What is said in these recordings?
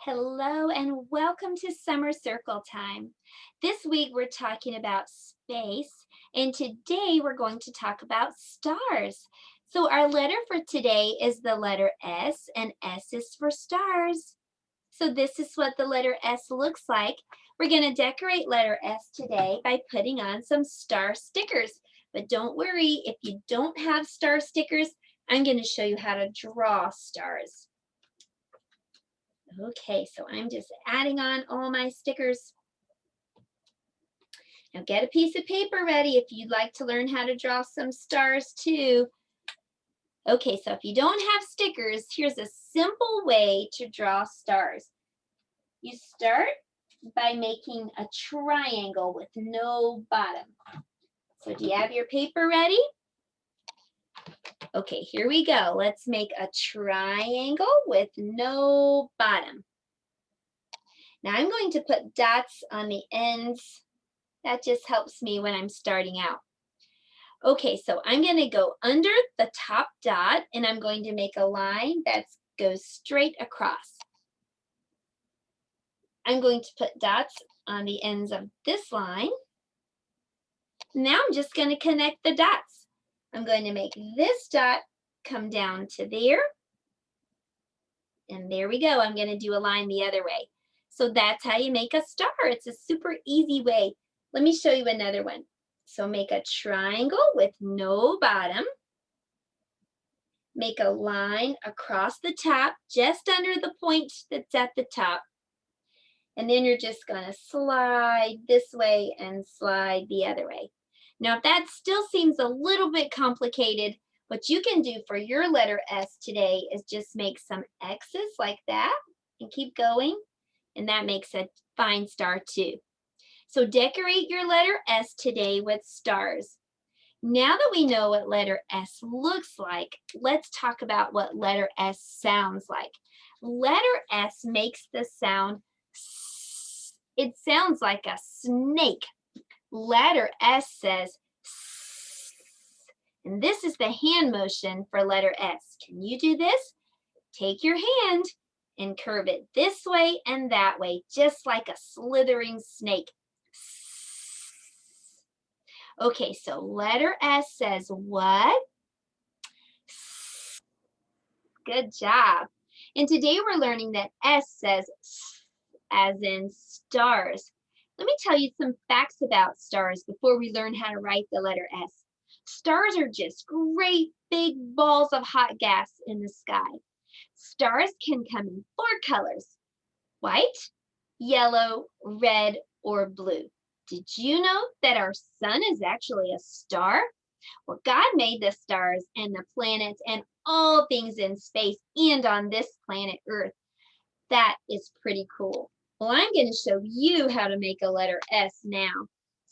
Hello and welcome to Summer Circle Time. This week we're talking about space, and today we're going to talk about stars. So our letter for today is the letter S, and S is for stars. So this is what the letter S looks like. We're going to decorate letter S today by putting on some star stickers. But don't worry, if you don't have star stickers, I'm going to show you how to draw stars. Okay, so I'm just adding on all my stickers. Now get a piece of paper ready if you'd like to learn how to draw some stars too. Okay, so if you don't have stickers, here's a simple way to draw stars. You start by making a triangle with no bottom. So do you have your paper ready? Okay, here we go. Let's make a triangle with no bottom. Now I'm going to put dots on the ends. That just helps me when I'm starting out. Okay, so I'm going to go under the top dot and I'm going to make a line that goes straight across. I'm going to put dots on the ends of this line. Now I'm just going to connect the dots. I'm going to make this dot come down to there. And there we go. I'm going to do a line the other way. So that's how you make a star. It's a super easy way. Let me show you another one. So make a triangle with no bottom. Make a line across the top, just under the point that's at the top. And then you're just going to slide this way and slide the other way. Now, if that still seems a little bit complicated, what you can do for your letter S today is just make some X's like that and keep going. And that makes a fine star too. So decorate your letter S today with stars. Now that we know what letter S looks like, let's talk about what letter S sounds like. Letter S makes the sound S. It sounds like a snake. Letter S says S. And this is the hand motion for letter S. Can you do this? Take your hand and curve it this way and that way, just like a slithering snake. Okay, so letter S says what? Good job. And today we're learning that S says as in stars. Let me tell you some facts about stars before we learn how to write the letter S. Stars are just great big balls of hot gas in the sky. Stars can come in 4 colors: white, yellow, red, or blue. Did you know that our sun is actually a star? Well, God made the stars and the planets and all things in space and on this planet Earth. That is pretty cool. Well, I'm going to show you how to make a letter S now.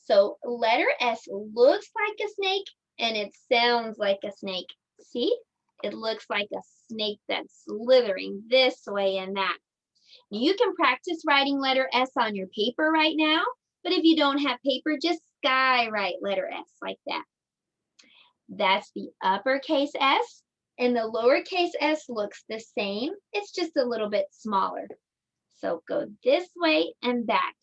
So letter S looks like a snake and it sounds like a snake. See? It looks like a snake that's slithering this way and that. You can practice writing letter S on your paper right now, but if you don't have paper, just skywrite letter S like that. That's the uppercase S, and the lowercase s looks the same. It's just a little bit smaller. So go this way and back.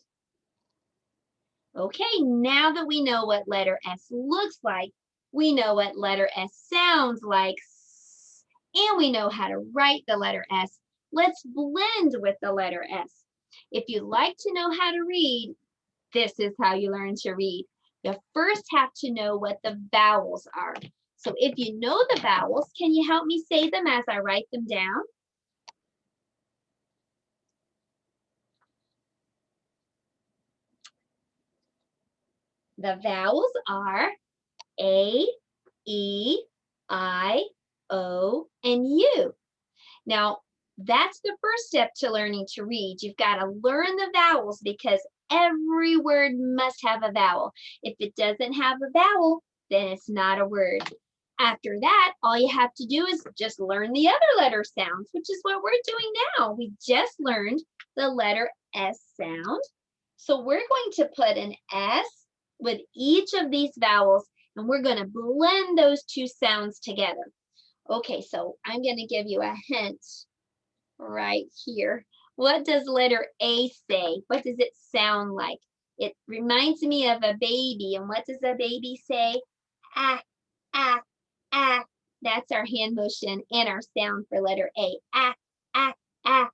Okay, now that we know what letter S looks like, we know what letter S sounds like, and we know how to write the letter S. Let's blend with the letter S. If you'd like to know how to read, this is how you learn to read. You first have to know what the vowels are. So if you know the vowels, can you help me say them as I write them down? The vowels are A, E, I, O, and U. Now, that's the first step to learning to read. You've got to learn the vowels because every word must have a vowel. If it doesn't have a vowel, then it's not a word. After that, all you have to do is just learn the other letter sounds, which is what we're doing now. We just learned the letter S sound. So we're going to put an S with each of these vowels, and we're going to blend those two sounds together. Okay, so I'm going to give you a hint right here. What does letter A say? What does it sound like? It reminds me of a baby. And what does a baby say? Ah, ah, ah. That's our hand motion and our sound for letter A. Ah, ah, ah.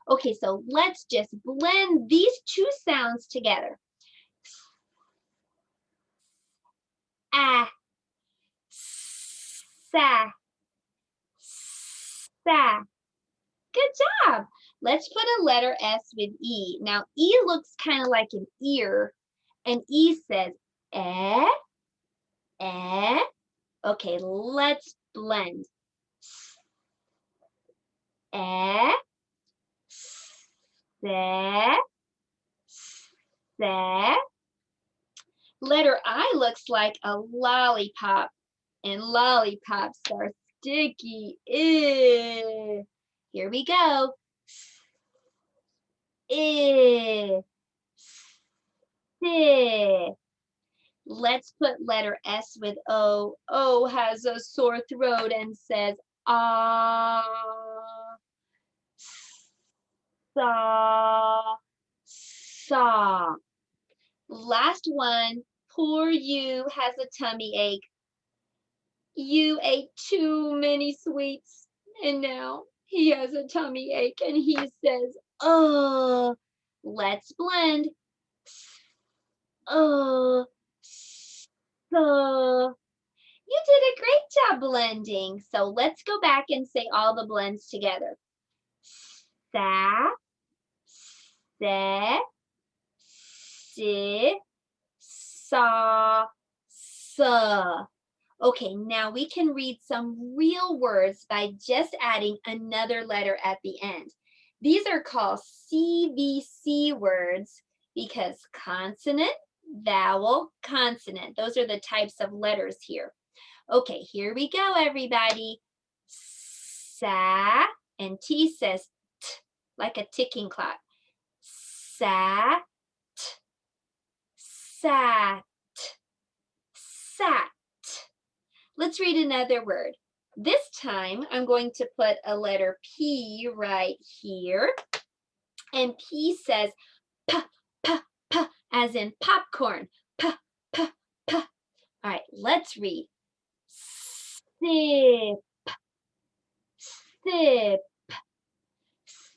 Okay, so let's just blend these two sounds together. Ah, sa, sa. Good job. Let's put a letter S with E. Now, E looks kind of like an ear, and E says eh, eh. Okay, let's blend. Eh, se, se. Letter I looks like a lollipop, and lollipops are sticky. Ew. Here we go. Eh, si. Let's put letter S with O. O has a sore throat and says ah, saw, saw. Last one, poor you has a tummy ache. You ate too many sweets and now he has a tummy ache and he says, oh, let's blend. Oh, so. You did a great job blending. So let's go back and say all the blends together. Sa, se, si, saw, sa. Okay, now we can read some real words by just adding another letter at the end. These are called CVC words because consonant, vowel, consonant. Those are the types of letters here. Okay, here we go, everybody. Sa, and T says t, like a ticking clock. Sat, sat, sat. Let's read another word. This time, I'm going to put a letter P right here. And P says p, p, p, as in popcorn. P, p, p. All right, let's read. Sip, sip,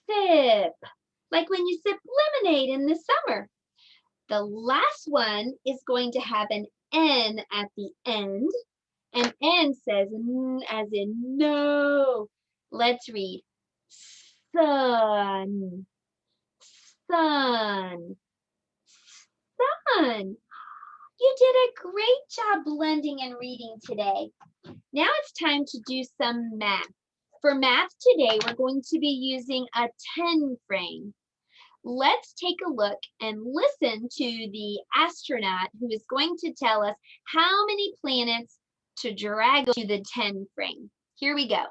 sip. Like when you sip lemonade in the summer. The last one is going to have an N at the end. And N says as in no. Let's read. Sun, sun, sun. You did a great job blending and reading today. Now it's time to do some math. For math today, we're going to be using a 10 frame. Let's take a look and listen to the astronaut who is going to tell us how many planets to drag to the 10 frame. Here we go.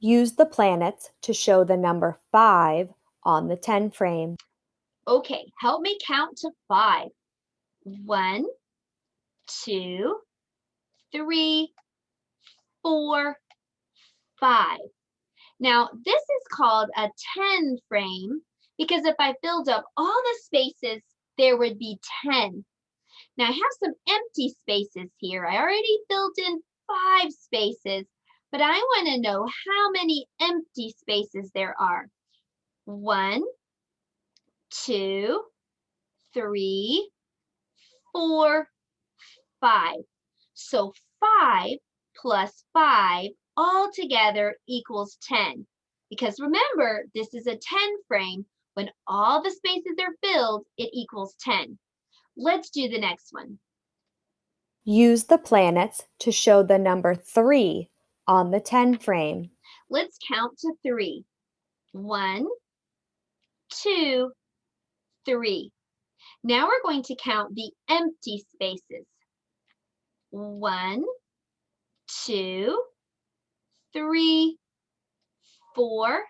Use the planets to show the number 5 on the 10 frame. Okay, help me count to 5. 1, 2, 3, 4, 5. Now, this is called a 10 frame because if I filled up all the spaces, there would be 10. Now, I have some empty spaces here. I already filled in 5 spaces, but I want to know how many empty spaces there are. 1, 2, 3, 4, 5. So 5 plus 5 all together equals 10. Because remember, this is a 10 frame. When all the spaces are filled, it equals 10. Let's do the next one. Use the planets to show the number 3 on the 10 frame. Let's count to 3. 1, 2, 3. Now we're going to count the empty spaces. 1, 2, 3, 4,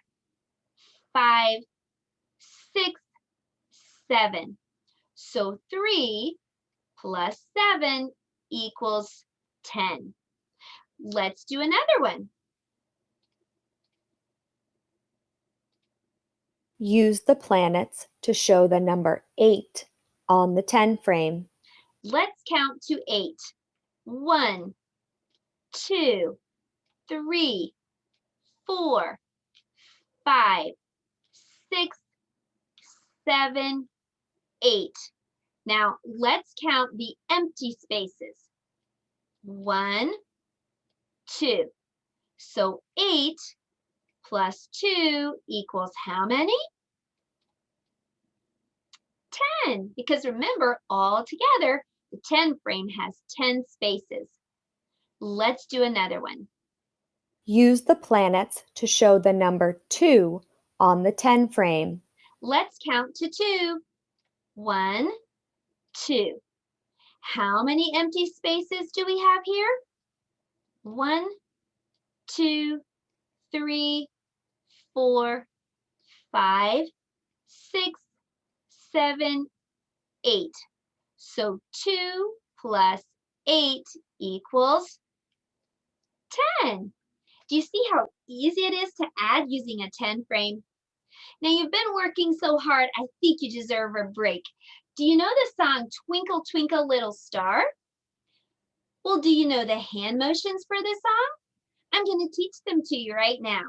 5, 6, 7. So 3 plus 7 equals 10. Let's do another one. Use the planets to show the number 8 on the 10 frame. Let's count to 8. 1, 2, 3, 4, 5, 6, 7, 8. Now let's count the empty spaces. 1, 2. So 8 plus 2 equals how many? 10. Because remember, all together, the 10 frame has 10 spaces. Let's do another one. Use the planets to show the number 2 on the 10 frame. Let's count to 2. 1, 2. How many empty spaces do we have here? 1, 2, 3, 4, 5, 6, 7, 8. So 2 plus 8 equals 10. Do you see how easy it is to add using a 10 frame? Now you've been working so hard, I think you deserve a break. Do you know the song Twinkle, Twinkle, Little Star? Well, do you know the hand motions for this song? I'm going to teach them to you right now.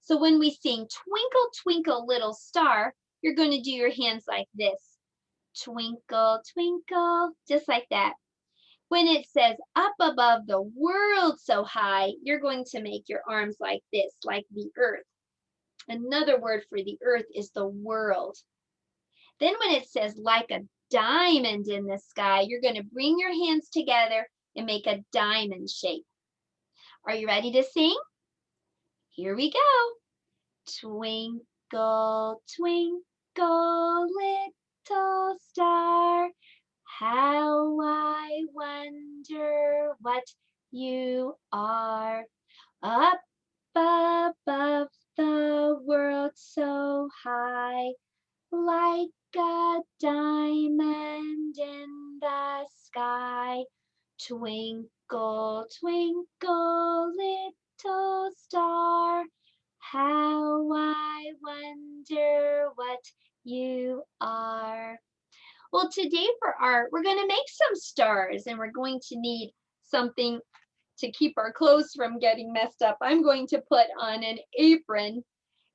So when we sing Twinkle, Twinkle, Little Star, you're going to do your hands like this. Twinkle, twinkle, just like that. When it says up above the world so high, you're going to make your arms like this, like the earth. Another word for the earth is the world. Then when it says like a diamond in the sky, you're going to bring your hands together and make a diamond shape. Are you ready to sing? Here we go. Twinkle, twinkle, little star, how I wonder what you are. Up above the world so high, like a diamond in the sky. Twinkle, twinkle, little star, how I wonder what you are. Well, today for art, we're going to make some stars, and we're going to need something to keep our clothes from getting messed up. I'm going to put on an apron,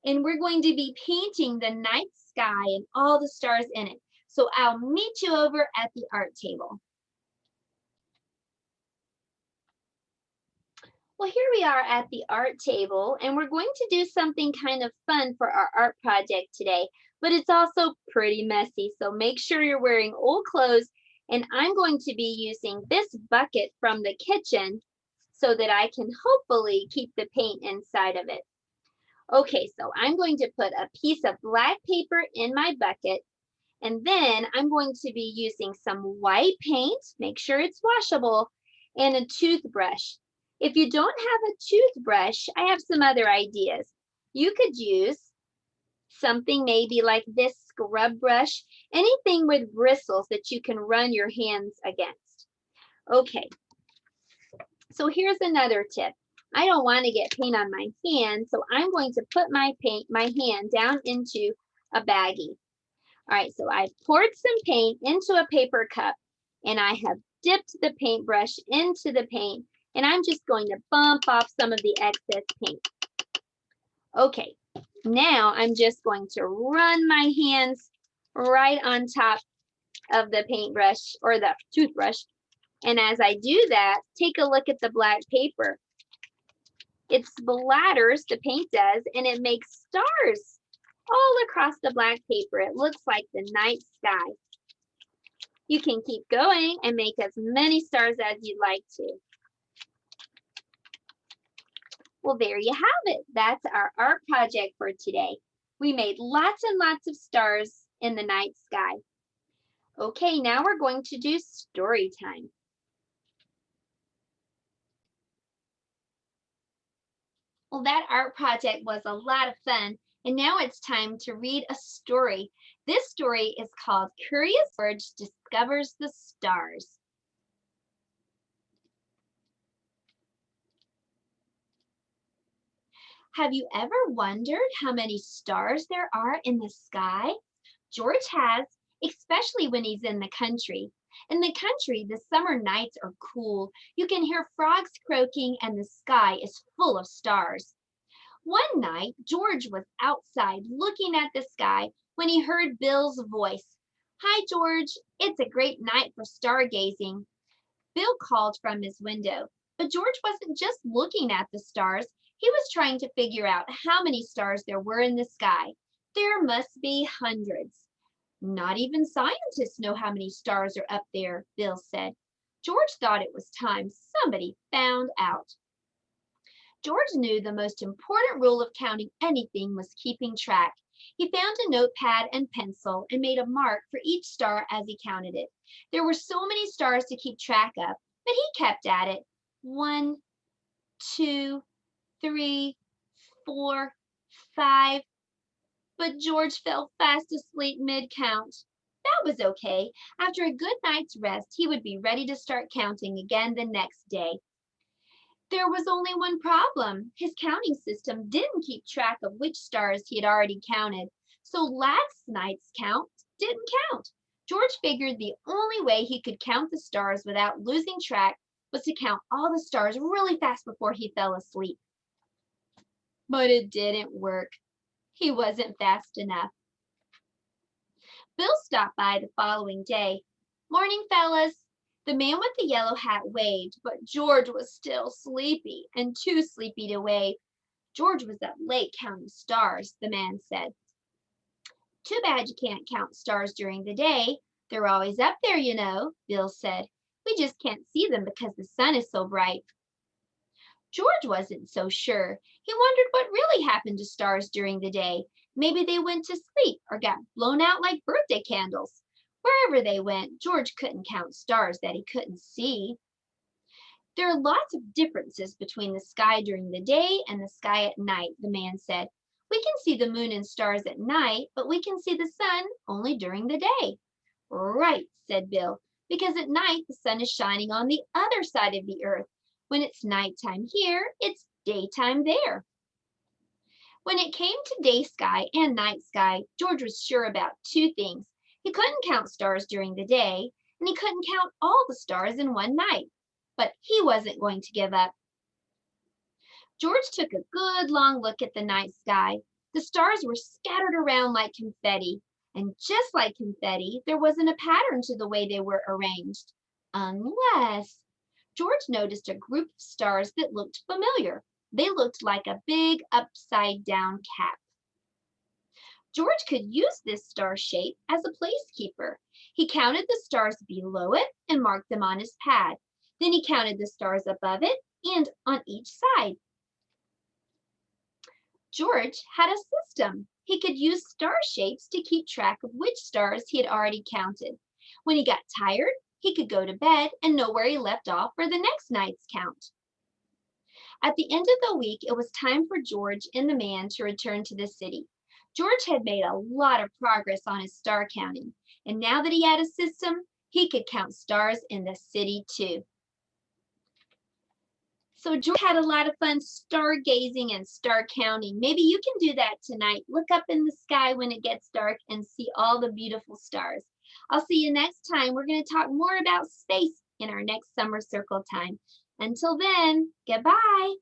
and we're going to be painting the night sky and all the stars in it. So I'll meet you over at the art table. Well, here we are at the art table, and we're going to do something kind of fun for our art project today, but it's also pretty messy, so make sure you're wearing old clothes, and I'm going to be using this bucket from the kitchen so that I can hopefully keep the paint inside of it. Okay, so I'm going to put a piece of black paper in my bucket, and then I'm going to be using some white paint, make sure it's washable, and a toothbrush. If you don't have a toothbrush, I have some other ideas. You could use something maybe like this scrub brush, anything with bristles that you can run your hands against. Okay, so here's another tip. I don't want to get paint on my hand, so I'm going to put my hand down into a baggie. All right, so I've poured some paint into a paper cup, and I have dipped the paintbrush into the paint, and I'm just going to bump off some of the excess paint. Okay, now I'm just going to run my hands right on top of the paintbrush or the toothbrush. And as I do that, take a look at the black paper. It splatters, the paint does, and it makes stars all across the black paper. It looks like the night sky. You can keep going and make as many stars as you'd like to. Well, there you have it. That's our art project for today. We made lots and lots of stars in the night sky. Okay, now we're going to do story time. Well, that art project was a lot of fun, and now it's time to read a story. This story is called Curious George Discovers the Stars. Have you ever wondered how many stars there are in the sky? George has, especially when he's in the country. In the country, the summer nights are cool. You can hear frogs croaking, and the sky is full of stars. One night, George was outside looking at the sky when he heard Bill's voice. Hi, George. It's a great night for stargazing. Bill called from his window, but George wasn't just looking at the stars. He was trying to figure out how many stars there were in the sky. There must be hundreds. Not even scientists know how many stars are up there, Bill said. George thought it was time somebody found out. George knew the most important rule of counting anything was keeping track. He found a notepad and pencil and made a mark for each star as he counted it. There were so many stars to keep track of, but he kept at it. 1, 2, 3, 4, 5. But George fell fast asleep mid-count. That was okay. After a good night's rest, he would be ready to start counting again the next day. There was only one problem. His counting system didn't keep track of which stars he had already counted, so last night's count didn't count. George figured the only way he could count the stars without losing track was to count all the stars really fast before he fell asleep. But it didn't work. He wasn't fast enough. Bill stopped by the following day. Morning, fellas. The man with the yellow hat waved, but George was still sleepy and too sleepy to wave. George was up late counting stars, the man said. Too bad you can't count stars during the day. They're always up there, you know, Bill said. We just can't see them because the sun is so bright. George wasn't so sure. He wondered what really happened to stars during the day. Maybe they went to sleep or got blown out like birthday candles. Wherever they went, George couldn't count stars that he couldn't see. There are lots of differences between the sky during the day and the sky at night, the man said. We can see the moon and stars at night, but we can see the sun only during the day. Right, said Bill, because at night the sun is shining on the other side of the earth. When it's nighttime here, it's daytime there. When it came to day sky and night sky, George was sure about two things. He couldn't count stars during the day, and he couldn't count all the stars in one night. But he wasn't going to give up. George took a good long look at the night sky. The stars were scattered around like confetti, and just like confetti, there wasn't a pattern to the way they were arranged. Unless George noticed a group of stars that looked familiar. They looked like a big upside-down cap. George could use this star shape as a placekeeper. He counted the stars below it and marked them on his pad. Then he counted the stars above it and on each side. George had a system. He could use star shapes to keep track of which stars he had already counted. When he got tired, he could go to bed and know where he left off for the next night's count. At the end of the week, it was time for George and the man to return to the city. George had made a lot of progress on his star counting, and now that he had a system, he could count stars in the city too. So George had a lot of fun stargazing and star counting. Maybe you can do that tonight. Look up in the sky when it gets dark and see all the beautiful stars. I'll see you next time. We're going to talk more about space in our next Summer Circle time. Until then, goodbye.